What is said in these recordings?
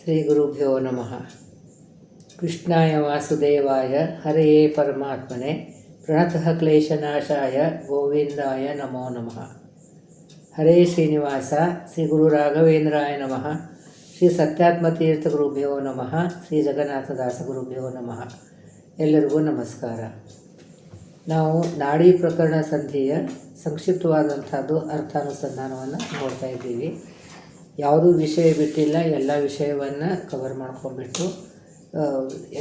ಶ್ರೀ ಗುರುಭ್ಯೋ ನಮಃ. ಕೃಷ್ಣಾಯ ವಾಸುದೇವಾಯ ಹರೆಯೇ ಪರಮಾತ್ಮನೆ ಪ್ರಣತಃ ಕ್ಲೇಶನಾಶಾಯ ಗೋವಿಂದಾಯ ನಮೋ ನಮಃ. ಹರೇ ಶ್ರೀನಿವಾಸ. ಶ್ರೀ ಗುರು ರಾಘವೇಂದ್ರಾಯ ನಮಃ. ಶ್ರೀ ಸತ್ಯಾತ್ಮತೀರ್ಥ ಗುರುಭ್ಯೋ ನಮಃ. ಶ್ರೀ ಜಗನ್ನಾಥದಾಸ ಗುರುಭ್ಯೋ ನಮಃ. ಎಲ್ಲರಿಗೂ ನಮಸ್ಕಾರ. ನಾವು ನಾಡಿ ಪ್ರಕರಣ ಸಂಧಿಯ ಸಂಕ್ಷಿಪ್ತವಾದಂಥದ್ದು ಅರ್ಥಾನುಸಂಧಾನವನ್ನು ನೋಡ್ತಾ ಇದ್ದೀವಿ. ಯಾವುದೂ ವಿಷಯ ಬಿಟ್ಟಿಲ್ಲ, ಎಲ್ಲ ವಿಷಯವನ್ನು ಕವರ್ ಮಾಡ್ಕೊಂಡ್ಬಿಟ್ಟು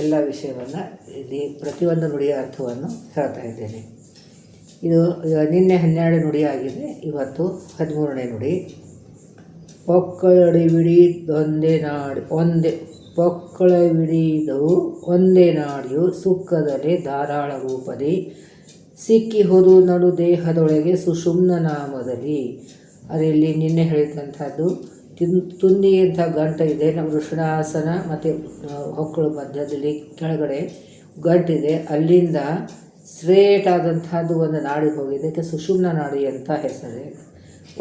ಎಲ್ಲ ವಿಷಯವನ್ನು ಇಲ್ಲಿ ಪ್ರತಿಯೊಂದು ನುಡಿಯ ಅರ್ಥವನ್ನು ಹೇಳ್ತಾ ಇದ್ದೇನೆ. ಇದು ನಿನ್ನೆ 12 ನುಡಿ ಆಗಿದೆ, ಇವತ್ತು 13ನೇ ನುಡಿ. ಪೊಕ್ಕಳಡಿವಿಡಿದೊಂದೇ ಪೊಕ್ಕಳವಿಡಿದು ಒಂದೇ ನಾಡಿಯು ಸುಕ್ಕದಲ್ಲಿ ಧಾರಾಳ ರೂಪದಿ ಸಿಕ್ಕಿಹುದು ನಡು ದೇಹದೊಳಗೆ ಸುಷುಮ್ನ ನಾಮದಲ್ಲಿ. ಅದರಲ್ಲಿ ನಿನ್ನೆ ಹೇಳಿದಂಥದ್ದು ತುಂದಿಯಂಥ ಗಂಟು ಇದೆ, ನಮ್ಮ ವೃಷಣಾಸನ ಮತ್ತು ಹೊಕ್ಕಳು ಮಧ್ಯದಲ್ಲಿ ಕೆಳಗಡೆ ಗಂಟಿದೆ, ಅಲ್ಲಿಂದ ಸ್ಟ್ರೇಟ್ ಆದಂಥದ್ದು ಒಂದು ನಾಡಿ ಹೋಗಿದೆ, ಇದಕ್ಕೆ ಸುಷುಮ್ನ ನಾಡಿ ಅಂತ ಹೆಸರು.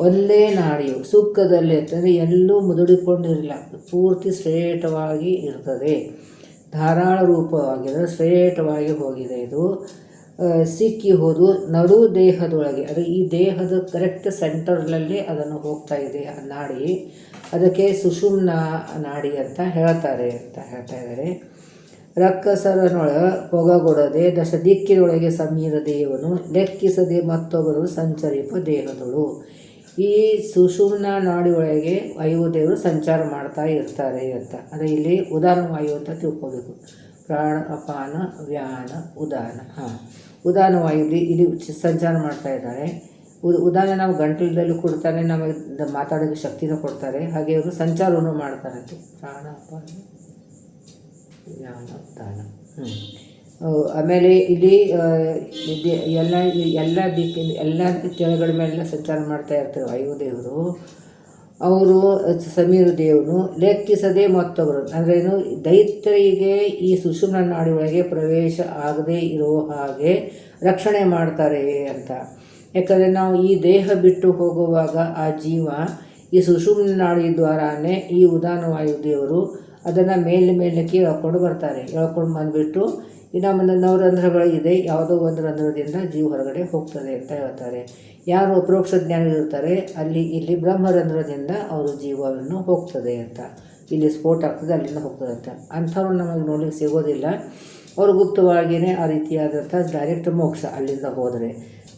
ಒಂದೇ ನಾಡಿಯು ಸುಕ್ಕದಲ್ಲಿ ಅಂತಂದರೆ ಎಲ್ಲೂ ಮುದುಡಿಕೊಂಡಿರಲಿಲ್ಲ, ಪೂರ್ತಿ ಸ್ಟ್ರೇಟವಾಗಿ ಇರ್ತದೆ, ಧಾರಾಳ ರೂಪವಾಗಿರೋ ಸ್ಟ್ರೇಟವಾಗಿ ಹೋಗಿದೆ. ಇದು ಸಿಕ್ಕಿ ಹೋದು ನಡು ದೇಹದೊಳಗೆ, ಅದು ಈ ದೇಹದ ಕರೆಕ್ಟ್ ಸೆಂಟರ್ನಲ್ಲಿ ಅದನ್ನು ಹೋಗ್ತಾ ಇದೆ ಆ ನಾಡಿ, ಅದಕ್ಕೆ ಸುಷುಮ್ನ ನಾಡಿ ಅಂತ ಹೇಳ್ತಾ ಇದ್ದಾರೆ. ರಕ್ಕಸರನೊಳ ಪೊಗಗೊಡದೆ ದಶ ದಿಕ್ಕಿನೊಳಗೆ ಸಮೀರ ದೇವನು ಲೆಕ್ಕಿಸದೆ ಮತ್ತೊಬ್ಬರು ಸಂಚರಿಪ ದೇಹದಳು. ಈ ಸುಷುಮ್ನ ನಾಡಿಯೊಳಗೆ ವಾಯುದೇವರು ಸಂಚಾರ ಮಾಡ್ತಾ ಇರ್ತಾರೆ ಅಂತ. ಅದೇ ಇಲ್ಲಿ ಉದಾನ ವಾಯು ಅಂತ ತಿಳ್ಕೋಬೇಕು. ಪ್ರಾಣ, ಅಪಾನ, ವ್ಯಾನ, ಉದಾನ. ಉದಾನ ವಾಯು ಇಲ್ಲಿ ಸಂಚಾರ ಮಾಡ್ತಾ ಇದ್ದಾರೆ. ಉದಾನ ನಾವು ಗಂಟಲದಲ್ಲೂ ಕೊಡ್ತಾರೆ, ನಮಗೆ ಮಾತಾಡೋಕ್ಕೆ ಶಕ್ತಿನೂ ಕೊಡ್ತಾರೆ, ಹಾಗೆ ಅವರು ಸಂಚಾರವನ್ನು ಮಾಡ್ತಾರಂತೆ. ಪ್ರಾಣ, ಅಪಾನ, ವ್ಯಾನ, ಉದಾನ. ಆಮೇಲೆ ಇಲ್ಲಿ ಎಲ್ಲ ದಿಕ್ಕಿನ ಎಲ್ಲ ಕೆಳಗಳ ಮೇಲೆಲ್ಲ ಸಂಚಾರ ಮಾಡ್ತಾ ಇರ್ತಾರೆ ವಾಯುದೇವರು. ಅವರು ಸಮೀರ ದೇವನು ಲೆಕ್ಕಿಸದೆ ಮತ್ತೊಬ್ಬರು ಅಂದರೆ ಏನು, ದೈತ್ಯರಿಗೆ ಈ ಸುಷುಮ್ನ ನಾಡಿಯೊಳಗೆ ಪ್ರವೇಶ ಆಗದೇ ಇರೋ ಹಾಗೆ ರಕ್ಷಣೆ ಮಾಡ್ತಾರೆ ಅಂತ. ಯಾಕಂದರೆ ನಾವು ಈ ದೇಹ ಬಿಟ್ಟು ಹೋಗುವಾಗ ಆ ಜೀವ ಈ ಸುಷುಮ್ನ ನಾಡಿ ದ್ವಾರಾನೇ ಈ ಉದಾನ ವಾಯುದೇವರು ಅದನ್ನು ಮೇಲಕ್ಕೆ ಎಳ್ಕೊಂಡು ಬರ್ತಾರೆ. ಎಳ್ಕೊಂಡು ಬಂದುಬಿಟ್ಟು ನಮ್ಮ ನವರಂಧ್ರಗಳು ಇದೆ, ಯಾವುದೋ ಒಂದು ರಂಧ್ರದಿಂದ ಜೀವ ಹೊರಗಡೆ ಹೋಗ್ತದೆ ಅಂತ ಹೇಳ್ತಾರೆ. ಯಾರು ಅಪರೋಕ್ಷ ಜ್ಞಾನಿಗಳಿರ್ತಾರೆ ಇಲ್ಲಿ ಬ್ರಹ್ಮರಂಧ್ರದಿಂದ ಅವರು ಜೀವವನ್ನು ಹೋಗ್ತದೆ ಅಂತ, ಇಲ್ಲಿ ಸ್ಫೋಟ ಆಗ್ತದೆ, ಅಲ್ಲಿಂದ ಹೋಗ್ತದೆ ಅಂತ. ಅಂಥವ್ರು ನಮಗೆ ನೋಡಲಿಕ್ಕೆ ಸಿಗೋದಿಲ್ಲ. ಅವರು ಗುಪ್ತವಾಗಿಯೇ ಆ ರೀತಿಯಾದಂಥ ಡೈರೆಕ್ಟ್ ಮೋಕ್ಷ ಅಲ್ಲಿಂದ ಹೋದರೆ.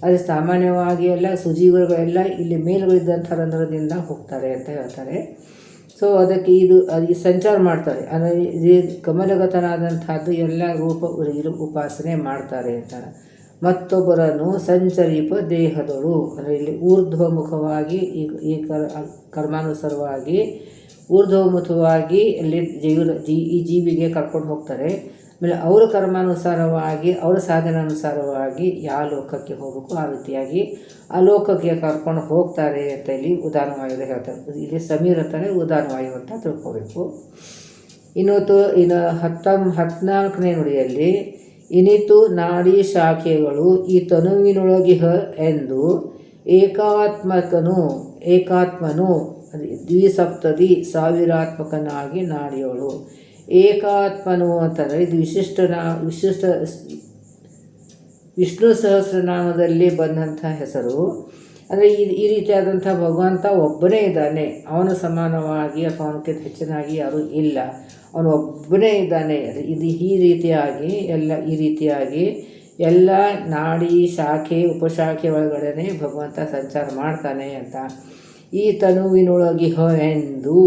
ಅದು ಸಾಮಾನ್ಯವಾಗಿ ಎಲ್ಲ ಸುಜೀವಗಳೆಲ್ಲ ಇಲ್ಲಿ ಮೇಲುಗಳಿದ್ದಂಥ ರಂಧ್ರದಿಂದ ಹೋಗ್ತಾರೆ ಅಂತ ಹೇಳ್ತಾರೆ. ಸೊ ಅದಕ್ಕೆ ಇದು ಸಂಚಾರ ಮಾಡ್ತಾರೆ, ಅಂದರೆ ಕಮಲಗತನಾದಂಥದ್ದು ಎಲ್ಲ ಉಪಾಸನೆ ಮಾಡ್ತಾರೆ ಅಂತ. ಮತ್ತೊಬ್ಬರನ್ನು ಸಂಚರಿಪ ದೇಹದಳು ಅಂದರೆ ಇಲ್ಲಿ ಊರ್ಧ್ವಮುಖವಾಗಿ ಈ ಕರ್ಮಾನುಸಾರವಾಗಿ ಊರ್ಧ್ವಮುಖವಾಗಿ ಅಲ್ಲಿ ಈ ಜೀವಿಗೆ ಕರ್ಕೊಂಡು ಹೋಗ್ತಾರೆ. ಆಮೇಲೆ ಅವರ ಕರ್ಮಾನುಸಾರವಾಗಿ ಅವರ ಸಾಧನಾನುಸಾರವಾಗಿ ಯಾವ ಲೋಕಕ್ಕೆ ಹೋಗಬೇಕು ಆ ರೀತಿಯಾಗಿ ಆ ಲೋಕಕ್ಕೆ ಕರ್ಕೊಂಡು ಹೋಗ್ತಾರೆ ಅಂತ ಇಲ್ಲಿ ಉದಾನವಾಯು ಹೇಳ್ತಾರೆ. ಇಲ್ಲಿ ಸಮೀರ ಅಂತಾರೆ, ಉದಾನವಾಯು ಅಂತ ತಿಳ್ಕೋಬೇಕು. ಇನ್ನು 14ನೇ ನುಡಿಯಲ್ಲಿ ಇನಿತು ನಾಡಿ ಶಾಖೆಗಳು ಈ ತನುವಿನೊಳಗಿಹ ಎಂದು ಏಕಾತ್ಮನು ದ್ವಿಸಪ್ತದಿ ಸಾವಿರಾತ್ಮಕನಾಗಿ ನಾಡಿಯೋಳು. ಏಕಾತ್ಮನು ಅಂತಂದರೆ ಇದು ವಿಶಿಷ್ಟ ವಿಷ್ಣು ಸಹಸ್ರನಾಮದಲ್ಲಿ ಬಂದಂಥ ಹೆಸರು. ಅಂದರೆ ಈ ರೀತಿಯಾದಂಥ ಭಗವಂತ ಒಬ್ಬನೇ ಇದ್ದಾನೆ, ಅವನ ಸಮಾನವಾಗಿ ಅಥವಾ ಅವನಕ್ಕಿಂತ ಹೆಚ್ಚಿನಾಗಿ ಯಾರೂ ಇಲ್ಲ, ಅವನು ಒಬ್ಬನೇ ಇದ್ದಾನೆ. ಇದು ಈ ರೀತಿಯಾಗಿ ಎಲ್ಲ ನಾಡಿ ಶಾಖೆ ಉಪಶಾಖೆ ಒಳಗಡೆ ಭಗವಂತ ಸಂಚಾರ ಮಾಡ್ತಾನೆ ಅಂತ. ಈ ತನುವಿನೊಳಗಿಹ ಎಂದು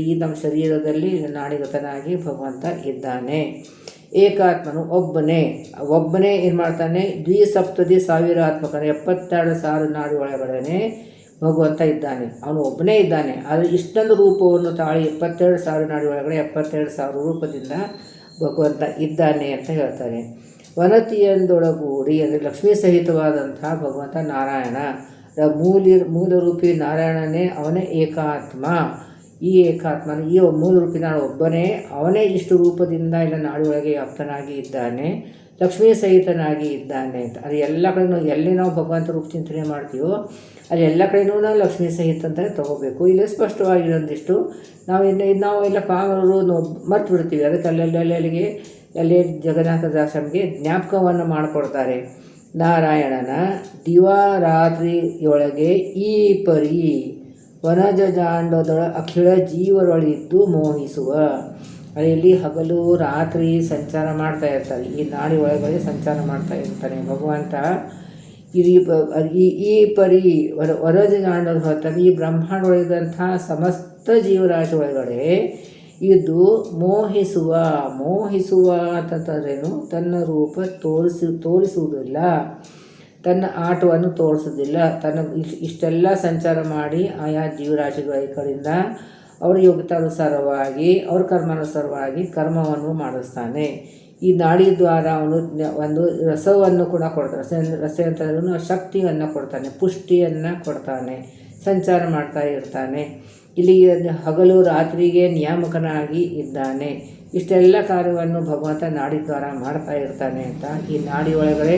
ಈ ನಮ್ಮ ಶರೀರದಲ್ಲಿ ನಾಡಿಗತನಾಗಿ ಭಗವಂತ ಇದ್ದಾನೆ. ಏಕಾತ್ಮನು ಒಬ್ಬನೇ ಏನು ಮಾಡ್ತಾನೆ, ದ್ವಿಸಪ್ತದಿ ಸಾವಿರಾತ್ಮಕನ 72,000 ನಾಡಿ ಒಳಗಡೆ ಭಗವಂತ ಇದ್ದಾನೆ, ಅವನು ಒಬ್ಬನೇ ಇದ್ದಾನೆ. ಆದರೆ ಇಷ್ಟೊಂದು ರೂಪವನ್ನು ತಾಳಿ 72,000 ನಾಡಿ ಒಳಗಡೆ 72,000 ರೂಪದಿಂದ ಭಗವಂತ ಇದ್ದಾನೆ ಅಂತ ಹೇಳ್ತಾರೆ. ವನತಿಯೊಂದೊಳಗೂಡಿ ಅಂದರೆ ಲಕ್ಷ್ಮೀ ಸಹಿತವಾದಂಥ ಭಗವಂತ ನಾರಾಯಣ, ಮೂಲರೂಪಿ ನಾರಾಯಣನೇ ಅವನೇ ಏಕಾತ್ಮ. ಈ ಏಕಾತ್ಮನ ಈ ಮೂಲರೂಪಿ ನಾನು ಒಬ್ಬನೇ, ಅವನೇ ಇಷ್ಟು ರೂಪದಿಂದ ಇಲ್ಲ ನಾಡಿ ಒಳಗೆ ವ್ಯಾಪ್ತನಾಗಿ ಇದ್ದಾನೆ. ಲಕ್ಷ್ಮೀ ಸಹಿತನಾಗಿ ಇದ್ದಾನೆ ಅಂತ. ಅದು ಎಲ್ಲ ಕಡೆನೂ ಎಲ್ಲಿ ನಾವು ಭಗವಂತ ರೂಪ ಚಿಂತನೆ ಮಾಡ್ತೀವೋ ಅಲ್ಲಿ ಎಲ್ಲ ಕಡೆನೂ ನಾವು ಲಕ್ಷ್ಮೀ ಸಹಿತ ಅಂತಲೇ ತೊಗೋಬೇಕು. ಇಲ್ಲಿ ಸ್ಪಷ್ಟವಾಗಿರೋದಿಷ್ಟು ನಾವು ಎಲ್ಲ ಪಾಮರರು ಮರ್ತು ಬಿಡ್ತೀವಿ. ಅದಕ್ಕೆ ಅಲ್ಲೇ ಜಗನ್ನಾಥದಾಸನಿಗೆ ಜ್ಞಾಪಕವನ್ನು ಮಾಡಿಕೊಡ್ತಾರೆ. ನಾರಾಯಣನ ದಿವಾರಾತ್ರಿಯೊಳಗೆ ಈ ಪರಿ ವನಜಾಂಡದೊಳ ಅಖಿಳ ಜೀವರೊಳಿದ್ದು ಮೋಹಿಸುವ. ಅಲ್ಲಿ ಹಗಲು ರಾತ್ರಿ ಸಂಚಾರ ಮಾಡ್ತಾ ಇರ್ತಾರೆ. ಈ ನಾಡಿ ಒಳಗಡೆ ಸಂಚಾರ ಮಾಡ್ತಾ ಇರ್ತಾನೆ ಭಗವಂತ. ಈ ಪರಿ ವರಜಾಂಡದ ಹೊರತಾಗಿ ಈ ಬ್ರಹ್ಮಾಂಡ ಒಳಗಿದಂಥ ಸಮಸ್ತ ಜೀವರಾಶಿ ಒಳಗಡೆ ಇದು ಮೋಹಿಸುವ ಅಂತಂದ್ರೇನು, ತನ್ನ ರೂಪ ತೋರಿಸುವುದಿಲ್ಲ, ತನ್ನ ಆಟವನ್ನು ತೋರಿಸೋದಿಲ್ಲ. ಇಷ್ಟೆಲ್ಲ ಸಂಚಾರ ಮಾಡಿ ಆಯಾ ಜೀವರಾಶಿಗಳ ಕಡೆಯಿಂದ ಅವರ ಯೋಗ್ಯತಾನುಸಾರವಾಗಿ ಅವ್ರ ಕರ್ಮಾನುಸಾರವಾಗಿ ಕರ್ಮವನ್ನು ಮಾಡಿಸ್ತಾನೆ. ಈ ನಾಡಿ ದ್ವಾರ ಅವನು ಒಂದು ರಸವನ್ನು ಕೂಡ ಕೊಡ್ತಾನೆ. ರಸ ಅಂತಂದ್ರೂ ಶಕ್ತಿಯನ್ನು ಕೊಡ್ತಾನೆ, ಪುಷ್ಟಿಯನ್ನು ಕೊಡ್ತಾನೆ, ಸಂಚಾರ ಮಾಡ್ತಾ ಇರ್ತಾನೆ. ಇಲ್ಲಿ ಹಗಲು ರಾತ್ರಿಗೆ ನಿಯಾಮಕನಾಗಿ ಇದ್ದಾನೆ. ಇಷ್ಟೆಲ್ಲ ಕಾರ್ಯವನ್ನು ಭಗವಂತ ನಾಡಿ ದ್ವಾರ ಮಾಡ್ತಾ ಇರ್ತಾನೆ ಅಂತ. ಈ ನಾಡಿ ಒಳಗಡೆ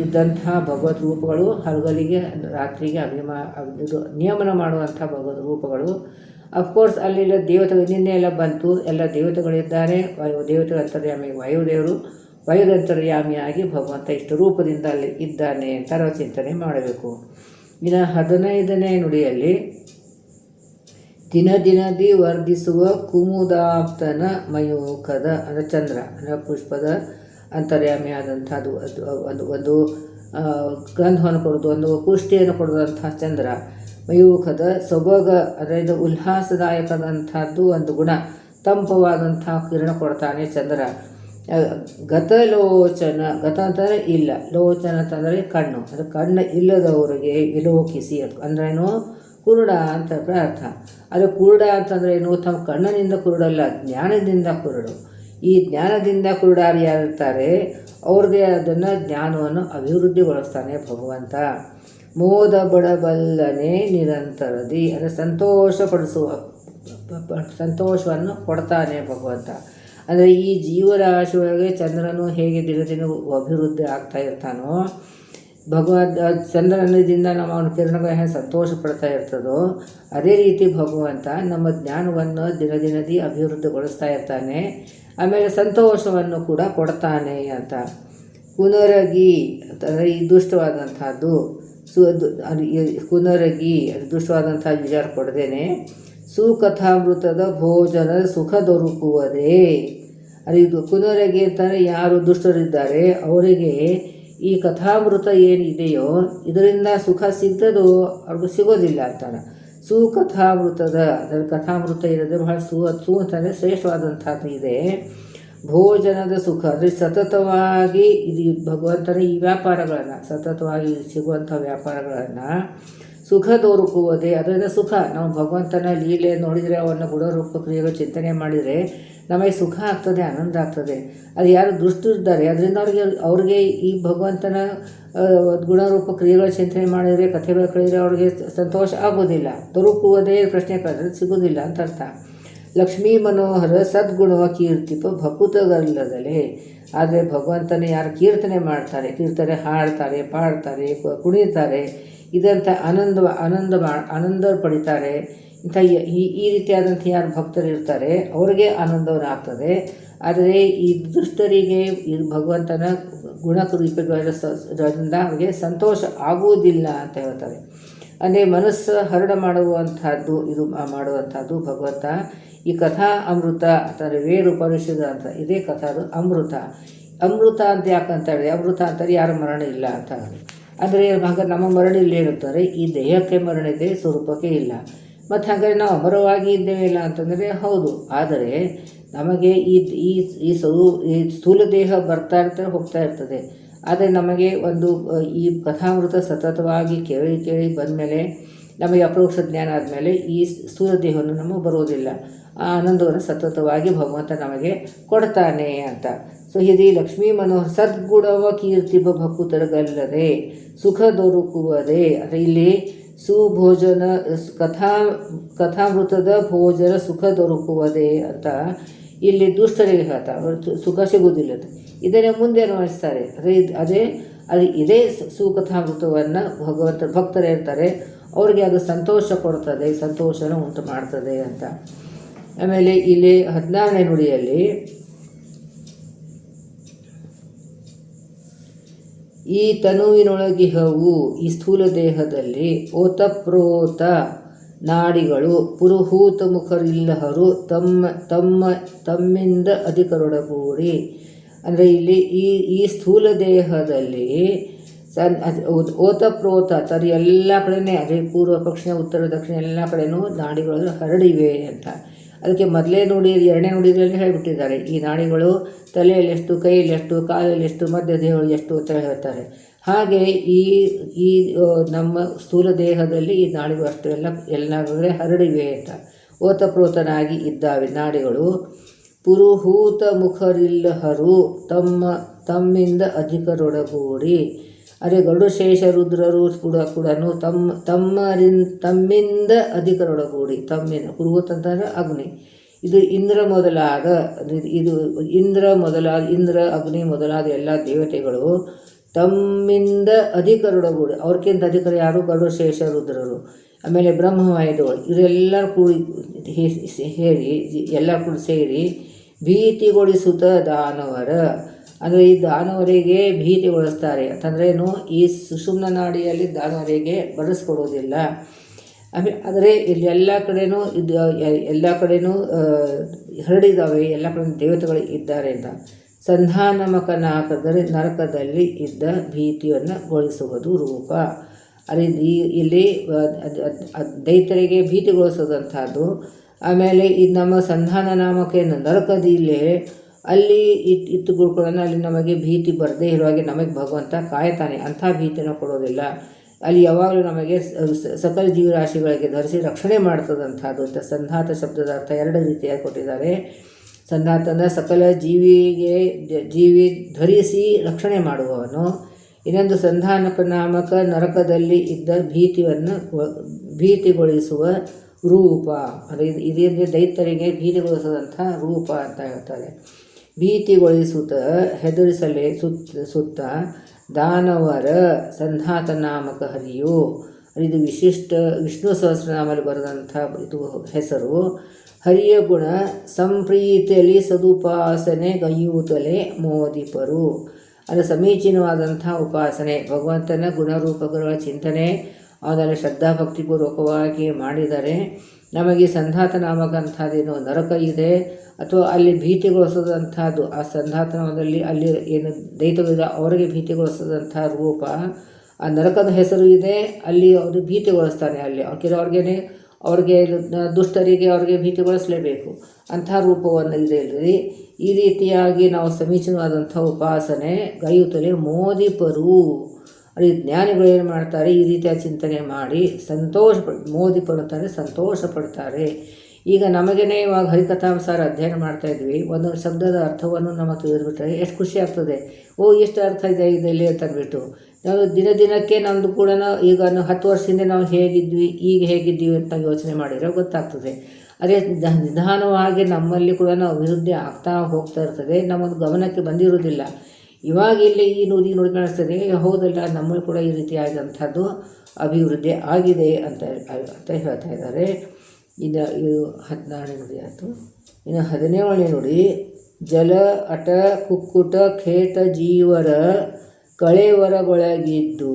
ಇದ್ದಂತಹ ಭಗವದ್ ರೂಪಗಳು ಹಗಲಿಗೆ ರಾತ್ರಿಗೆ ನಿಯಮನ ಮಾಡುವಂಥ ಭಗವದ್ ರೂಪಗಳು. ಅಫ್ಕೋರ್ಸ್ ಅಲ್ಲೆಲ್ಲ ದೇವತೆಗಳು ನಿನ್ನೆ ಎಲ್ಲ ಬಂತು, ಎಲ್ಲ ದೇವತೆಗಳಿದ್ದಾರೆ. ದೇವತೆಗಳ ಅಂತರ್ಯಾಮಿ ವಾಯುದೇವರು, ವಾಯುದಂತರ್ಯಾಮಿಯಾಗಿ ಭಗವಂತ ಇಷ್ಟು ರೂಪದಿಂದ ಅಲ್ಲಿ ಇದ್ದಾನೆ ಅಂತ ನಾವು ಚಿಂತನೆ ಮಾಡಬೇಕು. ಇನ್ನು 15ನೇ ನುಡಿಯಲ್ಲಿ ದಿನದಿ ವರ್ಧಿಸುವ ಕುಮುದಾಪ್ತನ ಮಯೂಖದ ಅಂದರೆ ಚಂದ್ರ ಅಂದರೆ ಪುಷ್ಪದ ಅಂತರ್ಯಾಮಿಯಾದಂಥದ್ದು ಒಂದು ಗಂಧವನ್ನು ಕೊಡೋದು, ಒಂದು ಪುಷ್ಟಿಯನ್ನು ಕೊಡುವಂಥ ಚಂದ್ರ. ಮಯೂಖದ ಸೊಬಗ ಅಂದರೆ ಇದು ಉಲ್ಲಾಸದಾಯಕದಂಥದ್ದು ಒಂದು ಗುಣ, ತಂಪವಾದಂಥ ಕಿರಣ ಕೊಡ್ತಾನೆ ಚಂದ್ರ. ಗತಲೋಚನ, ಗತ ಅಂತಂದರೆ ಇಲ್ಲ, ಲೋಚನ ಅಂತಂದರೆ ಕಣ್ಣು, ಅದು ಕಣ್ಣು ಇಲ್ಲದವರಿಗೆ ವಿಲೋಕಿಸಿ ಅಂದ್ರೇನು ಕುರುಡ ಅಂತ ಅರ್ಥ. ಅದು ಕುರುಡ ಅಂತಂದ್ರೇನು, ತಮ್ಮ ಕಣ್ಣಿನಿಂದ ಕುರುಡಲ್ಲ, ಜ್ಞಾನದಿಂದ ಕುರುಡು. ಈ ಜ್ಞಾನದಿಂದ ಕುರುಡಾರು ಯಾರಿರ್ತಾರೆ ಅವ್ರಿಗೆ ಅದನ್ನು ಜ್ಞಾನವನ್ನು ಅಭಿವೃದ್ಧಿಗೊಳಿಸ್ತಾನೆ ಭಗವಂತ. ಮೋದ ಬಡಬಲ್ಲನೆ ನಿರಂತರದಿ ಅಂದರೆ ಸಂತೋಷವನ್ನು ಕೊಡ್ತಾನೆ ಭಗವಂತ. ಅಂದರೆ ಈ ಜೀವರಾಶಿ ಒಳಗೆ ಚಂದ್ರನು ಹೇಗೆ ದಿನ ಅಭಿವೃದ್ಧಿ ಆಗ್ತಾ ಇರ್ತಾನೋ, ಚಂದ್ರನದಿಂದ ನಮ್ಮ ಅವನ ಕಿರಣಗಳ ಹೇಗೆ ಸಂತೋಷ ಪಡ್ತಾ ಇರ್ತದೋ ಅದೇ ರೀತಿ ಭಗವಂತ ನಮ್ಮ ಜ್ಞಾನವನ್ನು ದಿನದಿ ಅಭಿವೃದ್ಧಿಗೊಳಿಸ್ತಾ ಇರ್ತಾನೆ. ಆಮೇಲೆ ಸಂತೋಷವನ್ನು ಕೂಡ ಕೊಡ್ತಾನೆ ಅಂತ. ಪುನರಗಿ ಅಂತಂದರೆ ಈ ದುಷ್ಟವಾದಂಥದ್ದು ಪುನರಗಿ ಅದು ದುಷ್ಟವಾದಂಥ ವಿಚಾರ ಕೊಡದೇನೆ ಸುಕಥಾಮೃತದ ಭೋಜನ ಸುಖ ದೊರಕುವುದೇ. ಅದು ಇದು ಪುನರಗಿ ಅಂತಂದರೆ ಯಾರು ದುಷ್ಟರಿದ್ದಾರೆ ಅವರಿಗೆ ಈ ಕಥಾಮೃತ ಏನಿದೆಯೋ ಇದರಿಂದ ಸುಖ ಸಿಗ್ತದೋ ಅವ್ರಿಗೂ ಸಿಗೋದಿಲ್ಲ ಅಂತಾನೆ. ಸುಕಥಾಮೃತದ ಅದರ ಕಥಾಮೃತ ಇರೋದು ಬಹಳ ಸು ಅಂತಂದರೆ ಶ್ರೇಷ್ಠವಾದಂಥದ್ದು ಇದೆ. ಭೋಜನದ ಸುಖ ಅಂದರೆ ಸತತವಾಗಿ ಇದು ಭಗವಂತನ ಈ ವ್ಯಾಪಾರಗಳನ್ನು ಸತತವಾಗಿ ಸಿಗುವಂಥ ವ್ಯಾಪಾರಗಳನ್ನು ಸುಖ ದೊರಕುವುದೇ, ಅದರಿಂದ ಸುಖ. ನಾವು ಭಗವಂತನ ಲೀಲೆ ನೋಡಿದರೆ ಅವನ್ನ ಗುಣರೂಪ ಕ್ರಿಯೆಗಳು ಚಿಂತನೆ ಮಾಡಿದರೆ ನಮಗೆ ಸುಖ ಆಗ್ತದೆ, ಆನಂದ ಆಗ್ತದೆ. ಅದು ಯಾರು ದುಷ್ಟರಿದ್ದಾರೆ ಅದರಿಂದ ಅವ್ರಿಗೆ ಈ ಭಗವಂತನ ಗುಣರೂಪ ಕ್ರಿಯೆಗಳ ಚಿಂತನೆ ಮಾಡಿದರೆ, ಕಥೆಗಳು ಕೇಳಿದರೆ ಅವ್ರಿಗೆ ಸಂತೋಷ ಆಗೋದಿಲ್ಲ. ದೊರಕುವುದೇ ಪ್ರಶ್ನೆ ಕೇಳಿದ್ರೆ ಸಿಗೋದಿಲ್ಲ ಅಂತ ಅರ್ಥ. ಲಕ್ಷ್ಮೀ ಮನೋಹರ ಸದ್ಗುಣವ ಕೀರ್ತಿಪ ಭಕುತಗಲ್ಲದಲೇ. ಆದರೆ ಭಗವಂತನ ಯಾರು ಕೀರ್ತನೆ ಮಾಡ್ತಾರೆ, ಕೀರ್ತನೆ ಹಾಡ್ತಾರೆ, ಪಾಡ್ತಾರೆ, ಕುಣಿತಾರೆ, ಇದಂಥ ಆನಂದ ಪಡಿತಾರೆ. ಇಂಥ ಈ ರೀತಿಯಾದಂಥ ಯಾರು ಭಕ್ತರು ಇರ್ತಾರೆ ಅವ್ರಿಗೆ ಆನಂದವನ್ನು ಆಗ್ತದೆ. ಆದರೆ ಈ ದುಷ್ಟರಿಗೆ ಈ ಭಗವಂತನ ಗುಣರೂಪಗಳಿಂದ ಅವರಿಗೆ ಸಂತೋಷ ಆಗುವುದಿಲ್ಲ ಅಂತ ಹೇಳ್ತಾರೆ. ಅಂದರೆ ಮನಸ್ಸು ಹರಡ ಮಾಡುವಂಥದ್ದು ಇದು ಮಾಡುವಂಥದ್ದು ಭಗವಂತ. ಈ ಕಥಾ ಅಮೃತ ಅಂತಂದರೆ ವೇರು ಪರಿಷದ ಅಂತ ಇದೇ ಕಥಾದು ಅಮೃತ. ಅಮೃತ ಅಂತ ಯಾಕಂತ ಹೇಳಿ, ಅಮೃತ ಅಂತಾರೆ ಯಾರು ಮರಣ ಇಲ್ಲ ಅಂತ. ಅಂದರೆ ಹಾಗೆ ನಮ್ಮ ಮರಣ ಇಲ್ಲಿ ಇರುತ್ತಾರೆ, ಈ ದೇಹಕ್ಕೆ ಮರಣ ಇದೆ, ಸ್ವರೂಪಕ್ಕೆ ಇಲ್ಲ. ಮತ್ತು ಹಾಗಾದರೆ ನಾವು ಅಮರವಾಗಿ ಇದ್ದೇವೆ ಇಲ್ಲ ಅಂತಂದರೆ ಹೌದು. ಆದರೆ ನಮಗೆ ಈ ಸ್ಥೂಲ ದೇಹ ಬರ್ತಾ ಇರ್ತಾರೆ, ಹೋಗ್ತಾ ಇರ್ತದೆ. ಆದರೆ ನಮಗೆ ಒಂದು ಈ ಕಥಾಮೃತ ಸತತವಾಗಿ ಕೇಳಿ ಬಂದಮೇಲೆ ನಮಗೆ ಅಪರೋಕ್ಷ ಜ್ಞಾನ ಆದಮೇಲೆ ಈ ಸ್ಥೂಲ ದೇಹವನ್ನು ನಮಗೆ ಬರೋದಿಲ್ಲ. ಆ ಆನಂದವನ್ನು ಸತತವಾಗಿ ಭಗವಂತ ನಮಗೆ ಕೊಡ್ತಾನೆ ಅಂತ. ಸೊ ಇದು ಲಕ್ಷ್ಮೀ ಮನೋಹರ ಸದ್ಗುಣವ ಕೀರ್ತಿಬ ಭಕುತರಗಲ್ಲದೆ ಸುಖ ದೊರಕುವುದೇ. ಅಂದರೆ ಇಲ್ಲಿ ಸುಭೋಜನ ಕಥಾಮೃತದ ಭೋಜನ ಸುಖ ದೊರಕುವುದೇ ಅಂತ ಇಲ್ಲಿ ದುಷ್ಟರಿಗೆ ಹೇಳ್ತಾರೆ, ಅವರು ಸುಖ ಸಿಗುವುದಿಲ್ಲ. ಇದನ್ನೇ ಮುಂದೆ ಅನ್ವಯಿಸ್ತಾರೆ. ಅದು ಇದೇ ಸುಕಥಾಮೃತವನ್ನು ಭಕ್ತರು ಇರ್ತಾರೆ, ಅವ್ರಿಗೆ ಅದು ಸಂತೋಷ ಕೊಡ್ತದೆ, ಸಂತೋಷನ ಉಂಟು ಮಾಡ್ತದೆ ಅಂತ. ಆಮೇಲೆ ಇಲ್ಲಿ 16ನೇ ನುಡಿಯಲ್ಲಿ ಈ ತನುವಿನೊಳಗಿಹವು, ಈ ಸ್ಥೂಲ ದೇಹದಲ್ಲಿ ಓತಪ್ರೋತ ನಾಡಿಗಳು ಪುರುಹೂತ ಮುಖರಿಲ್ಲಹರು ತಮ್ಮಿಂದ ಅಧಿಕರೊಡಗೂಡಿ. ಅಂದರೆ ಇಲ್ಲಿ ಈ ಸ್ಥೂಲ ದೇಹದಲ್ಲಿ ಓತಪ್ರೋತ ಎಲ್ಲ ಕಡೆನೇ, ಅದೇ ಪೂರ್ವ ಪಶ್ಚಿಮ ಉತ್ತರ ದಕ್ಷಿಣ ಎಲ್ಲ ಕಡೆನೂ ನಾಡಿಗಳು ಹರಡಿವೆ ಅಂತ. ಅದಕ್ಕೆ ಮೊದಲೇ ಎರಡನೇ ನುಡಿಗಳಲ್ಲಿ ಹೇಳಿಬಿಟ್ಟಿದ್ದಾರೆ. ಈ ನಾಡಿಗಳು ತಲೆಯಲ್ಲೆಷ್ಟು, ಕೈಯಲ್ಲೆಷ್ಟು, ಕಾಲಲ್ಲೆಷ್ಟು, ಮಧ್ಯ ದೇಹಗಳು ಎಷ್ಟು ಅಂತ ಹೇಳ್ತಾರೆ. ಹಾಗೆ ಈ ನಮ್ಮ ಸ್ಥೂಲ ದೇಹದಲ್ಲಿ ಈ ನಾಡಿಗಳು ಅಷ್ಟು ಎಲ್ಲ ಹರಡಿವೆ ಅಂತ. ಓತಪ್ರೋತನಾಗಿ ಇದ್ದಾವೆ ನಾಡಿಗಳು. ಪುರುಹೂತ ಮುಖರಿಲ್ಲಹರು ತಮ್ಮಿಂದ ಅಧಿಕರೊಡಗೂಡಿ. ಅದೇ ಗರುಡಶೇಷ ರುದ್ರರು ಕೂಡ ತಮ್ಮಿಂದ ಅಧಿಕರೊಡಗೂಡಿ. ಪುರುಹೂತ ಅಂತಂದರೆ ಅಗ್ನಿ. ಇದು ಇಂದ್ರ, ಅಗ್ನಿ ಮೊದಲಾದ ಎಲ್ಲ ದೇವತೆಗಳು ತಮ್ಮಿಂದ ಅಧಿಕರೊಡಗೂಡಿ. ಅವ್ರಿಗಿಂತ ಅಧಿಕರು ಯಾರು? ಗರುಡಶೇಷ ರುದ್ರರು. ಆಮೇಲೆ ಬ್ರಹ್ಮವಾಯುಗಳು ಇವರೆಲ್ಲರೂ ಕೂಡಿ ಸೇರಿ ಭೀತಿಗೊಳಿಸುತ್ತ ದಾನವರ, ಅಂದರೆ ಈ ದಾನವರಿಗೆ ಭೀತಿಗೊಳಿಸ್ತಾರೆ. ಅಂತಂದ್ರೇನು? ಈ ಸುಷುಮ್ನ ನಾಡಿಯಲ್ಲಿ ದಾನವರಿಗೆ ಬರೆಸ್ಕೊಡೋದಿಲ್ಲ. ಆದರೆ ಇಲ್ಲಿ ಎಲ್ಲ ಕಡೆನೂ ಹರಡಿದ್ದಾವೆ, ಎಲ್ಲ ಕಡೆ ದೇವತೆಗಳು ಇದ್ದಾರೆ ಅಂತ. ಸಂಧಾನಮಕ ನರಕದಲ್ಲಿ ಇದ್ದ ಭೀತಿಯನ್ನು ಗೊಳಿಸುವುದು ರೂಪ. ಅದೇ ಇಲ್ಲಿ ದೈತ್ಯರಿಗೆ ಭೀತಿಗೊಳಿಸೋದಂಥದ್ದು. ಆಮೇಲೆ ಇದು ನಮ್ಮ ಸಂಧಾನ ನಾಮಕ ನರಕದಿಲ್ಲೇ ಅಲ್ಲಿ ಇತ್ತುಕೊಳ್ಳೋಣ, ಅಲ್ಲಿ ನಮಗೆ ಭೀತಿ ಬರದೇ ಇರುವಾಗೆ ನಮಗೆ ಭಗವಂತ ಕಾಯ್ತಾನೆ. ಅಂಥ ಭೀತಿಯನ್ನು ಕೊಡೋದಿಲ್ಲ. ಅಲ್ಲಿ ಯಾವಾಗಲೂ ನಮಗೆ ಸಕಲ ಜೀವರಾಶಿಗಳಿಗೆ ಧರಿಸಿ ರಕ್ಷಣೆ ಮಾಡ್ತದಂಥದ್ದು ಅಂತ. ಸಂಧಾತ ಶಬ್ದದ ಅರ್ಥ 2 ರೀತಿಯಾಗಿ ಕೊಟ್ಟಿದ್ದಾರೆ. ಸಂಧಾತ ಅಂದರೆ ಸಕಲ ಜೀವಿ ಧರಿಸಿ ರಕ್ಷಣೆ ಮಾಡುವವನು. ಇನ್ನೊಂದು ಸಂಧಾನಕ ನಾಮಕ ನರಕದಲ್ಲಿ ಇದ್ದ ಭೀತಿಗೊಳಿಸುವ ರೂಪ. ಅಂದರೆ ಇದೇ ದೈತ್ಯರಿಗೆ ಭೀತಿಗೊಳಿಸದಂಥ ರೂಪ ಅಂತ ಹೇಳ್ತಾರೆ. ಭೀತಿಗೊಳಿಸುತ್ತ ಹೆದರಿಸಲೇ ಸುತ್ತ ದಾನವರ ಸಂಧಾತ ನಾಮಕ ಹರಿಯು. ಇದು ವಿಶಿಷ್ಟ ವಿಷ್ಣು ಸಹಸ್ರನಾಮಲ್ಲಿ ಬರೆದಂಥ ಇದು ಹೆಸರು. ಹರಿಯ ಗುಣ ಸಂಪ್ರೀತಿಯಲ್ಲಿ ಸದುಪಾಸನೆ ಗೈಯೂತಲೆ ಮೋದಿಪರು. ಅದು ಸಮೀಚೀನವಾದಂಥ ಉಪಾಸನೆ, ಭಗವಂತನ ಗುಣರೂಪಗಳ ಚಿಂತನೆ ಅವನಲ್ಲಿ ಶ್ರದ್ಧಾಭಕ್ತಿಪೂರ್ವಕವಾಗಿ ಮಾಡಿದರೆ ನಮಗೆ ಸಂಧಾತ ನಾಮಕ ಅಂಥದ್ದೇನು ನರಕ ಇದೆ ಅಥವಾ ಅಲ್ಲಿ ಭೀತಿಗೊಳಿಸೋದಂಥದ್ದು. ಆ ಸಂಧಾತನದಲ್ಲಿ ಅಲ್ಲಿ ಏನು ದೈತ್ಯವಿದೆ ಅವರಿಗೆ ಭೀತಿಗೊಳಿಸೋದಂಥ ರೂಪ. ಆ ನರಕದ ಹೆಸರು ಇದೆ, ಅಲ್ಲಿ ಅವರು ಭೀತಿಗೊಳಿಸ್ತಾನೆ. ಅಲ್ಲಿ ಅವ್ರಿಗೆ ದುಷ್ಟರಿಗೆ ಅವ್ರಿಗೆ ಭೀತಿಗೊಳಿಸಲೇಬೇಕು. ಅಂಥ ರೂಪವನ್ನು ಇದೆ ಇಲ್ಲರಿ. ಈ ರೀತಿಯಾಗಿ ನಾವು ಸಮೀಚೀನವಾದಂಥ ಉಪಾಸನೆ ಗೈಯುತ್ತಲೇ ಮೋದಿಪರು. ಅಲ್ಲಿ ಜ್ಞಾನಿಗಳು ಏನು ಮಾಡ್ತಾರೆ? ಈ ರೀತಿಯ ಚಿಂತನೆ ಮಾಡಿ ಮೋದಿಪರು ಅಂತಾರೆ, ಸಂತೋಷ ಪಡ್ತಾರೆ. ಈಗ ನಮಗೇನೆ ಇವಾಗ ಹರಿಕಥಾಂಸಾರ ಅಧ್ಯಯನ ಮಾಡ್ತಾಯಿದ್ವಿ, ಒಂದೊಂದು ಶಬ್ದದ ಅರ್ಥವನ್ನು ನಮಗೆ ತಿಳಿದ್ಬಿಟ್ರೆ ಎಷ್ಟು ಖುಷಿ ಆಗ್ತದೆ. ಎಷ್ಟು ಅರ್ಥ ಇದೆ ಇದರಲ್ಲಿ ಅಂತಂದ್ಬಿಟ್ಟು ನಾವು ದಿನಕ್ಕೆ ನಮ್ಮದು ಕೂಡ ಈಗ 10 ವರ್ಷದಿಂದ ನಾವು ಹೇಗಿದ್ವಿ ಈಗ ಹೇಗಿದ್ದೀವಿ ಅಂತ ಯೋಚನೆ ಮಾಡಿದರೆ ಗೊತ್ತಾಗ್ತದೆ. ಅದೇ ನಿಧಾನವಾಗಿ ನಮ್ಮಲ್ಲಿ ಕೂಡ ಅಭಿವೃದ್ಧಿ ಆಗ್ತಾ ಹೋಗ್ತಾ ಇರ್ತದೆ, ನಮ್ಮದು ಗಮನಕ್ಕೆ ಬಂದಿರೋದಿಲ್ಲ. ಇವಾಗ ಇಲ್ಲಿ ಈ ನುಡಿ ಕಾಣಿಸ್ತದೆ, ಹೌದಲ್ಲ ನಮ್ಮಲ್ಲಿ ಕೂಡ ಈ ರೀತಿಯಾದಂಥದ್ದು ಅಭಿವೃದ್ಧಿ ಆಗಿದೆ ಅಂತ ಹೇಳ್ತಾ ಇದ್ದಾರೆ. ಇದು 14ನೇ ನುಡಿ ಆಯಿತು. ಇನ್ನು 17ನೇ ನುಡಿ ಜಲ ಅಟ ಕುಕ್ಕುಟ ಖೇಟ ಜೀವರ ಕಳೆವರಗೊಳಗಿದ್ದು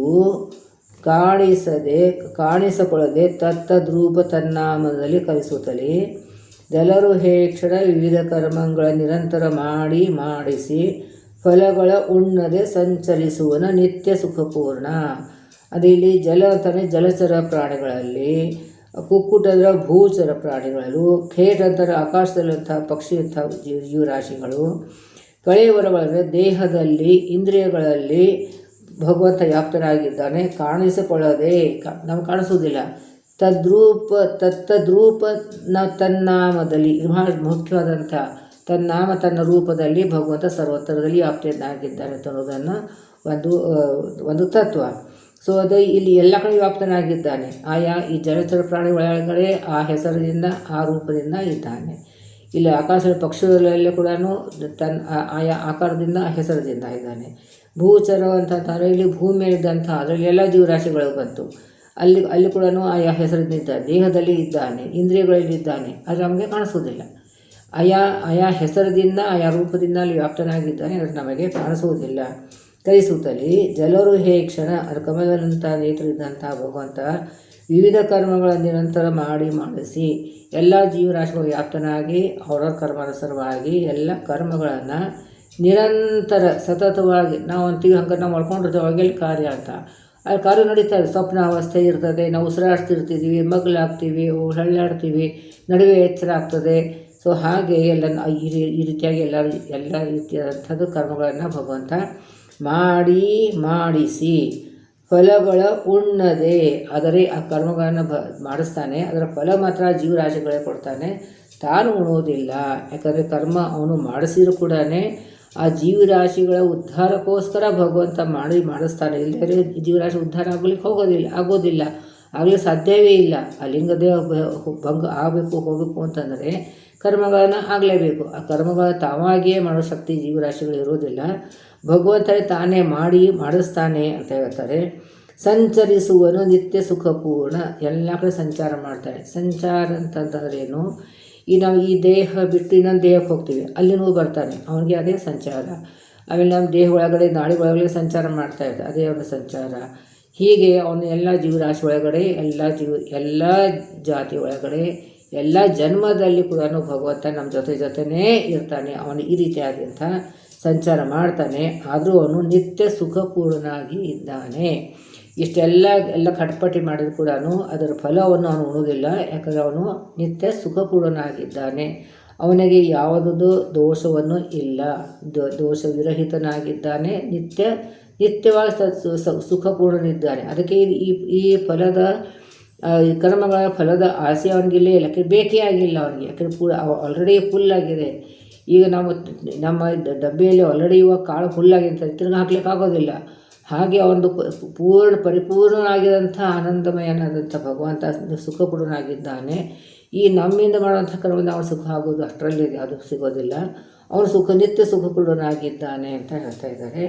ಕಾಣಿಸಕೊಳ್ಳದೆ ತತ್ತದ್ರೂಪ ತನ್ನಾಮದಲ್ಲಿ ಕಲಿಸುತ್ತಲೇ ಜಲರು ಹೇಕ್ಷಣ ವಿವಿಧ ಕರ್ಮಗಳ ನಿರಂತರ ಮಾಡಿಸಿ ಫಲಗಳ ಉಣ್ಣದೆ ಸಂಚರಿಸುವನ ನಿತ್ಯ ಸುಖಪೂರ್ಣ. ಅದೇ ಇಲ್ಲಿ ಜಲ ಅಂತಲೇ ಜಲಚರ ಪ್ರಾಣಿಗಳಲ್ಲಿ, ಕುಕ್ಕುಟದ ಭೂಚರ ಪ್ರಾಣಿಗಳು, ಖೇಟ್ ಅಂತಾರೆ ಆಕಾಶದಲ್ಲಂಥ ಪಕ್ಷಿ ಅಂಥ ಜೀವರಾಶಿಗಳು, ಕಳೆವರಗಳಂದರೆ ದೇಹದಲ್ಲಿ ಇಂದ್ರಿಯಗಳಲ್ಲಿ ಭಗವಂತ ವ್ಯಾಪ್ತರಾಗಿದ್ದಾನೆ, ಕಾಣಿಸಿಕೊಳ್ಳದೆ ನಮ್ಗೆ ಕಾಣಿಸೋದಿಲ್ಲ. ತತ್ತದ್ರೂಪ ತನ್ನಾಮದಲ್ಲಿ ಬಹಳ ಮುಖ್ಯವಾದಂಥ ತನ್ನಾಮ ತನ್ನ ರೂಪದಲ್ಲಿ ಭಗವಂತ ಸರ್ವತ್ರದಲ್ಲಿ ವ್ಯಾಪ್ತಿಯನ್ನಾಗಿದ್ದಾನೆ ಅನ್ನೋದನ್ನು ಒಂದು ತತ್ವ. ಸೊ ಅದು ಇಲ್ಲಿ ಎಲ್ಲ ಕಡೆ ವ್ಯಾಪ್ತನಾಗಿದ್ದಾನೆ. ಆಯಾ ಈ ಜಲಚರ ಪ್ರಾಣಿ ಒಳಗಡೆ ಆ ಹೆಸರಿನಿಂದ ಆ ರೂಪದಿಂದ ಇದ್ದಾನೆ. ಇಲ್ಲಿ ಆಕಾಶದ ಪಕ್ಷಿಗಳಲ್ಲೂ ಕೂಡ ಆಯಾ ಆಕಾರದಿಂದ ಹೆಸರದಿಂದ ಇದ್ದಾನೆ. ಭೂಚರ ಅಂತಂದರೆ ಇಲ್ಲಿ ಭೂಮಿ ಮೇಲಿದ್ದಂಥ ಅದರಲ್ಲಿ ಎಲ್ಲ ಜೀವರಾಶಿಗಳು ಬಂತು. ಅಲ್ಲಿ ಕೂಡ ಆಯಾ ಹೆಸರಿಂದ ಇದ್ದಾನೆ, ದೇಹದಲ್ಲಿ ಇದ್ದಾನೆ, ಇಂದ್ರಿಯಗಳಲ್ಲಿ ಇದ್ದಾನೆ, ಅದು ನಮಗೆ ಕಾಣಿಸುವುದಿಲ್ಲ. ಆಯಾ ಹೆಸರದಿಂದ ಆಯಾ ರೂಪದಿಂದ ಅಲ್ಲಿ ವ್ಯಾಪ್ತನಾಗಿದ್ದಾನೆ, ಅದು ನಮಗೆ ಕಾಣಿಸುವುದಿಲ್ಲ. ಕಲಿಸುತ್ತಲೇ ಜಲರು ಹೇ ಕ್ಷಣ, ಅದು ಕಮಲದಂಥ ನೇತರಿದ್ದಂಥ ಭಗವಂತ ವಿವಿಧ ಕರ್ಮಗಳನ್ನು ನಿರಂತರ ಮಾಡಿಸಿ ಎಲ್ಲ ಜೀವರಾಶಿಗಳು ವ್ಯಾಪ್ತನಾಗಿ ಅವರ ಕರ್ಮಾನುಸಾರವಾಗಿ ಎಲ್ಲ ಕರ್ಮಗಳನ್ನು ನಿರಂತರ ಸತತವಾಗಿ ನಾವು ಅಂತೀವಿ. ಹಂಗೆ ನಾವು ಮಾಡ್ಕೊಂಡಿರ್ತೇವೆ ಅವಾಗೆಲ್ಲ ಕಾರ್ಯ ಅಂತ. ಅಲ್ಲಿ ಕಾರ್ಯ ನಡೀತಾ ಇದೆ, ಸ್ವಪ್ನ ಅವಸ್ಥೆ ಇರ್ತದೆ, ನಾವು ಉಸಿರಾಡ್ತಿರ್ತೀವಿ, ಮಗ್ಲಾಗ್ತೀವಿ, ಹಳ್ಳಾಡ್ತೀವಿ, ನಡುವೆ ಎಚ್ಚರ ಆಗ್ತದೆ. ಸೊ ಹಾಗೆ ಈ ರೀತಿಯಾಗಿ ಎಲ್ಲ ರೀತಿಯಾದಂಥದ್ದು ಕರ್ಮಗಳನ್ನು ಭಗವಂತ ಮಾಡಿಸಿ ಫಲಗಳ ಉಣ್ಣದೆ, ಆದರೆ ಆ ಕರ್ಮಗಳನ್ನು ಮಾಡಿಸ್ತಾನೆ, ಅದರ ಫಲ ಮಾತ್ರ ಜೀವರಾಶಿಗಳೇ ಕೊಡ್ತಾನೆ, ತಾನು ಉಣೋದಿಲ್ಲ. ಯಾಕಂದರೆ ಕರ್ಮ ಅವನು ಮಾಡಿಸಿದ್ರು ಕೂಡ ಆ ಜೀವರಾಶಿಗಳ ಉದ್ಧಾರಕ್ಕೋಸ್ಕರ ಭಗವಂತ ಮಾಡಿಸ್ತಾನೆ. ಇಲ್ಲದೇ ಜೀವರಾಶಿ ಉದ್ಧಾರ ಆಗೋದಿಲ್ಲ, ಆಗಲಿ ಸಾಧ್ಯವೇ ಇಲ್ಲ. ಆ ಲಿಂಗದೇಹ ಭಂಗ ಹೋಗಬೇಕು ಅಂತಂದರೆ ಕರ್ಮಗಳನ್ನು ಆಗಲೇಬೇಕು. ಆ ಕರ್ಮಗಳ ತಾವಾಗಿಯೇ ಮಾಡೋ ಶಕ್ತಿ ಜೀವರಾಶಿಗಳು ಇರೋದಿಲ್ಲ, ಭಗವಂತನೇ ತಾನೇ ಮಾಡಿಸ್ತಾನೆ ಅಂತ ಹೇಳ್ತಾರೆ. ಸಂಚರಿಸುವನು ನಿತ್ಯ ಸುಖಪೂರ್ಣ, ಎಲ್ಲ ಕಡೆ ಸಂಚಾರ ಮಾಡ್ತಾನೆ. ಸಂಚಾರ ಅಂತಂತಂದ್ರೆ ಏನು? ನಾವು ಈ ದೇಹ ಬಿಟ್ಟು ಇನ್ನೊಂದು ದೇಹಕ್ಕೆ ಹೋಗ್ತೀವಿ, ಅಲ್ಲಿನೂ ಬರ್ತಾನೆ, ಅವನಿಗೆ ಅದೇ ಸಂಚಾರ. ಆಮೇಲೆ ನಮ್ಮ ದೇಹ ಒಳಗಡೆ ನಾಡಿ ಒಳಗಡೆ ಸಂಚಾರ ಮಾಡ್ತಾ ಇರ್ತಾನೆ, ಅದೇ ಅವನ ಸಂಚಾರ. ಹೀಗೆ ಅವನು ಎಲ್ಲ ಜೀವರಾಶಿ ಒಳಗಡೆ ಎಲ್ಲ ಜಾತಿ ಒಳಗಡೆ ಎಲ್ಲ ಜನ್ಮದಲ್ಲಿ ಕೂಡ ಭಗವಂತ ನಮ್ಮ ಜೊತೆನೇ ಇರ್ತಾನೆ. ಅವನು ಈ ರೀತಿಯಾದಂಥ ಸಂಚಾರ ಮಾಡ್ತಾನೆ, ಆದರೂ ಅವನು ನಿತ್ಯ ಸುಖಪೂರ್ಣನಾಗಿ ಇದ್ದಾನೆ. ಇಷ್ಟೆಲ್ಲ ಕಟ್ಪಟ್ಟಿ ಮಾಡಿದ್ರು ಕೂಡ ಅದರ ಫಲವನ್ನು ಅವನು ಉಣುವುದಿಲ್ಲ. ಯಾಕಂದರೆ ಅವನು ನಿತ್ಯ ಸುಖಪೂರ್ಣನಾಗಿದ್ದಾನೆ, ಅವನಿಗೆ ಯಾವುದೂ ದೋಷವನ್ನು ಇಲ್ಲ, ದೋಷವಿರಹಿತನಾಗಿದ್ದಾನೆ, ನಿತ್ಯವಾಗಿ ಸುಖಪೂರ್ಣನಿದ್ದಾನೆ. ಅದಕ್ಕೆ ಈ ಫಲದ ಕರ್ಮಗಳ ಫಲದ ಆಸೆ ಅವನಿಗಿಲ್ಲೇ ಇಲ್ಲ, ಯಾಕೆ ಬೇಕೇ ಆಗಿಲ್ಲ ಅವನಿಗೆ. ಯಾಕಂದರೆ ಆಲ್ರೆಡಿ ಫುಲ್ಲಾಗಿದೆ. ಈಗ ನಮ್ಮ ಡಬ್ಬಿಯಲ್ಲಿ ಆಲ್ರೆಡಿ ಇವಾಗ ಕಾಳು ಫುಲ್ಲಾಗಿರ್ತಾರೆ, ತಿರ್ಗಿ ಹಾಕ್ಲಿಕ್ಕಾಗೋದಿಲ್ಲ. ಹಾಗೆ ಅವನು ಪರಿಪೂರ್ಣನಾಗಿದ್ದಂಥ ಆನಂದಮಯನಾದಂಥ ಭಗವಂತ ಸುಖಪೂರ್ಣನಾಗಿದ್ದಾನೆ. ಈ ನಮ್ಮಿಂದ ಮಾಡುವಂಥ ಕರ್ಮದಿಂದ ಅವನು ಸುಖ ಆಗೋದು ಅಷ್ಟರಲ್ಲಿ ಅದು ಸಿಗೋದಿಲ್ಲ. ಅವನು ನಿತ್ಯ ಸುಖಪೂರ್ಣನಾಗಿದ್ದಾನೆ ಅಂತ ಹೇಳ್ತಾ ಇದ್ದಾರೆ.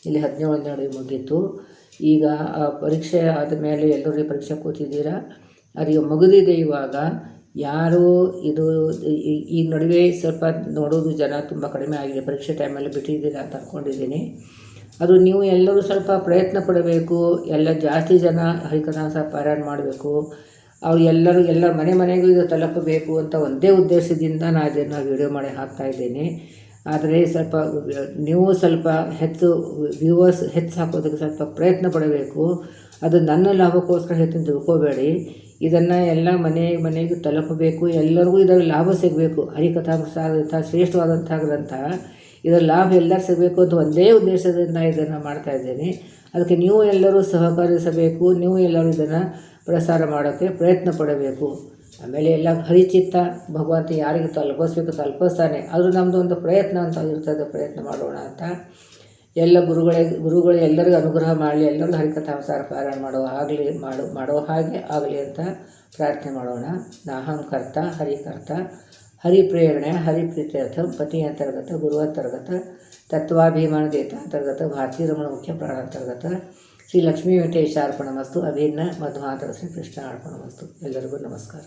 ಇಲ್ಲಿ 17ನೇ ಅಡುಗೆ ಮುಗೀತು. ಈಗ ಪರೀಕ್ಷೆ ಆದ ಮೇಲೆ ಎಲ್ಲರೂ ಪರೀಕ್ಷೆ ಕೂತಿದ್ದೀರಾ, ಅದು ಮುಗಿದಿದೆ. ಇವಾಗ ಯಾರು ಈ ನಡುವೆ ಸ್ವಲ್ಪ ನೋಡೋದು ಜನ ತುಂಬ ಕಡಿಮೆ ಆಗಿದೆ, ಪರೀಕ್ಷೆ ಟೈಮಲ್ಲಿ ಬಿಟ್ಟಿದ್ದೀರಾ ಅಂತ ಅಂದ್ಕೊಂಡಿದ್ದೀನಿ. ಅದು ನೀವು ಎಲ್ಲರೂ ಸ್ವಲ್ಪ ಪ್ರಯತ್ನ ಪಡಬೇಕು. ಎಲ್ಲ ಜಾಸ್ತಿ ಜನ ಹರಿಕಥಾಮೃತ ಪಾರಾಯಣ ಮಾಡಬೇಕು. ಅವ್ರು ಎಲ್ಲ ಮನೆಗೂ ಇದು ತಲುಪಬೇಕು ಅಂತ ಒಂದೇ ಉದ್ದೇಶದಿಂದ ನಾನು ಇದನ್ನು ವಿಡಿಯೋ ಮಾಡಿ ಹಾಕ್ತಾಯಿದ್ದೇನೆ. ಆದರೆ ನೀವು ಸ್ವಲ್ಪ ಹೆಚ್ಚು ವ್ಯೂವರ್ಸ್ ಹಾಕೋದಕ್ಕೆ ಸ್ವಲ್ಪ ಪ್ರಯತ್ನ ಪಡಬೇಕು. ಅದು ನನ್ನ ಲಾಭಕ್ಕೋಸ್ಕರ ಹೆಚ್ಚು ತಿಳ್ಕೋಬೇಡಿ. ಇದನ್ನು ಎಲ್ಲ ಮನೆಗೂ ತಲುಪಬೇಕು, ಎಲ್ಲರಿಗೂ ಇದರ ಲಾಭ ಸಿಗಬೇಕು. ಹರಿಕಥಾಮೃತ ಶ್ರೇಷ್ಠವಾದಂಥ ಗ್ರಂಥ, ಇದರ ಲಾಭ ಎಲ್ಲರೂ ಸಿಗಬೇಕು ಅಂತ ಒಂದೇ ಉದ್ದೇಶದಿಂದ ಇದನ್ನು ಮಾಡ್ತಾಯಿದ್ದೇನೆ. ಅದಕ್ಕೆ ನೀವು ಎಲ್ಲರೂ ಸಹಕರಿಸಬೇಕು, ನೀವು ಎಲ್ಲರೂ ಇದನ್ನು ಪ್ರಸಾರ ಮಾಡೋಕ್ಕೆ ಪ್ರಯತ್ನ ಪಡಬೇಕು. ಆಮೇಲೆ ಎಲ್ಲ ಹರಿಚಿತ್ತ, ಭಗವಂತ ಯಾರಿಗೆ ತಲುಪಿಸ್ತಾನೆ, ಅದು ನಮ್ಮದು ಒಂದು ಪ್ರಯತ್ನ ಅಂತ ಇರ್ತದೆ. ಪ್ರಯತ್ನ ಮಾಡೋಣ ಅಂತ ಎಲ್ಲ ಗುರುಗಳು ಎಲ್ಲರಿಗೂ ಅನುಗ್ರಹ ಮಾಡಲಿ, ಎಲ್ಲರಿಗೂ ಹರಿಕಥಾಮೃತ ಪಾರಾಯಣ ಮಾಡೋ ಹಾಗೆ ಆಗಲಿ ಅಂತ ಪ್ರಾರ್ಥನೆ ಮಾಡೋಣ. ನಾಹಂ ಕರ್ತ ಹರಿಕರ್ತ, ಹರಿಪ್ರೇರಣೆ ಹರಿಪ್ರೀತ್ಯರ್ಥ, ಪತಿ ಅಂತರ್ಗತ, ಗುರು ಅಂತರ್ಗತ, ತತ್ವಾಭಿಮಾನ ದೇತ ಅಂತರ್ಗತ, ಭಾರತೀಯ ರಮಣ ಮುಖ್ಯ ಪ್ರಾಣಾಂತರ್ಗತ, ಶ್ರೀ ಲಕ್ಷ್ಮೀ ವೆಂಕಟೇಶ ಅರ್ಪಣಮಸ್ತು, ಅಭಿನ್ನ ಮಧ್ವಾಂತರ ಶ್ರೀ ಕೃಷ್ಣ ಅರ್ಪಣಮಸ್ತು. ಎಲ್ಲರಿಗೂ ನಮಸ್ಕಾರ.